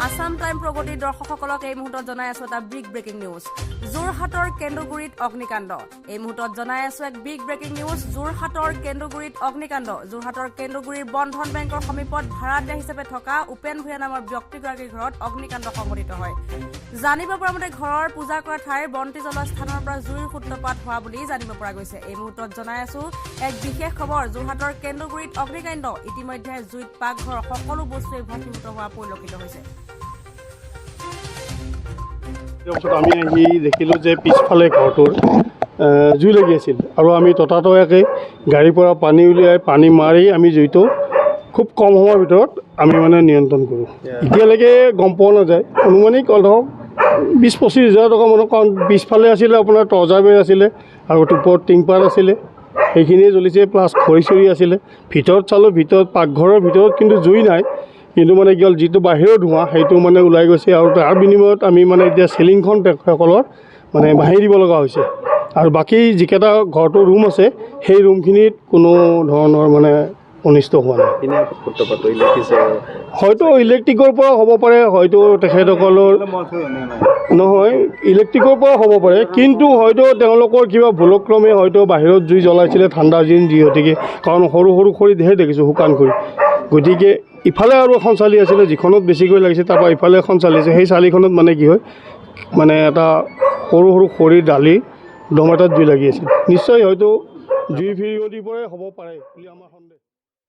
Assam time প্ৰগতিৰ দৰ্শকসকলক এই মুহূৰ্তত জনাই আছো এটা বিগ ব্ৰেকিং নিউজ যোৰহাটৰ কেন্দুগুৰিত অগ্নিকাণ্ড এই মুহূৰ্তত জনাই আছো এক বিগ ব্ৰেকিং নিউজ যোৰহাটৰ কেন্দুগুৰিত অগ্নিকাণ্ড যোৰহাটৰ কেন্দুগুৰিৰ বন্ধন বেংকৰ সমীপত ভাড়াতীয়া হিচাপে থকা উপেন ভূঞা নামৰ ব্যক্তিগৰাকীৰ ঘৰত অগ্নিকাণ্ড সংঘটিত হয় জানিব পৰা মতে ঘৰৰ পূজা কৰা ঠাইৰ বন্তি জ্বলোৱা স্থানৰ পৰা জুইৰ সূত্ৰপাত হোৱা বুলি জানিব পৰা গৈছে এই মুহূৰ্তত জনাই আছো এক বিশেষ খবৰ যোৰহাটৰ কেন্দুগুৰিত অগ্নিকাণ্ড ইতিমধ্যে জুইত পাকঘৰ সকলো বস্তুৱে ভস্মীভূত হোৱা পৰিলক্ষিত হৈছে আমি আহি দেখিলোঁ যে পিছফালে ঘৰটোৰ জুই লাগি আছিল আৰু আমি ততাতৈয়াকৈ গাড়ীৰ পৰা পানী উলিয়াই পানী মাৰি আমি জুইটো খুব কম সময়ৰ ভিতৰত আমি মানে নিয়ন্ত্ৰণ কৰোঁ এতিয়ালৈকে গম পোৱা নাযায় অনুমানিক ধৰক 20-25 হাজাৰ টকা মানৰ কাৰণ পিছফালে আছিলে আপোনাৰ তৰ্জাৰ বেৰ আছিলে আৰু ওপৰত টিংপাত আছিলে সেইখিনিয়ে জ্বলিছে প্লাছ খৰি চৰি আছিলে ভিতৰত চালোঁ ভিতৰত পাকঘৰৰ ভিতৰত কিন্তু জুই নাই কিন্তু মানে কি হ'ল যিটো বাহিৰৰ ধোঁৱা সেইটো মানে ওলাই গৈছে আৰু তাৰ বিনিময়ত আমি মানে এতিয়া চিলিংখন তেখেতসকলৰ মানে বাঢ়ি দিব লগা হৈছে আৰু বাকী যিকেইটা ঘৰটোৰ ৰুম আছে সেই ৰুমখিনিত কোনো ধৰণৰ মানে অনিষ্ট হোৱা নাই হয়তো ইলেক্ট্ৰিকৰ পৰা হ'ব পাৰে হয়তো তেখেতসকলৰ নহয় ইলেক্ট্ৰিকৰ পৰা হ'ব পাৰে কিন্তু হয়তো তেওঁলোকৰ কিবা ভুলক্ৰমে হয়তো বাহিৰত জুই জ্বলাইছিলে ঠাণ্ডা দিন যিহেতুকে কাৰণ সৰু সৰু খৰি ধেৰ দেখিছোঁ শুকান খৰি গতিকে ইফালে আৰু এখন চালি আছিলে যিখনত বেছিকৈ লাগিছে তাৰপৰা ইফালে এখন চালি আছে সেই চালিখনত মানে কি হয় মানে এটা সৰু সৰু খৰিৰ ডালি দম এটাত জুই লাগি আছিল নিশ্চয় হয়তো জুই ফিৰিঙতিৰ পৰাই হ'ব পাৰে বুলি আমাৰ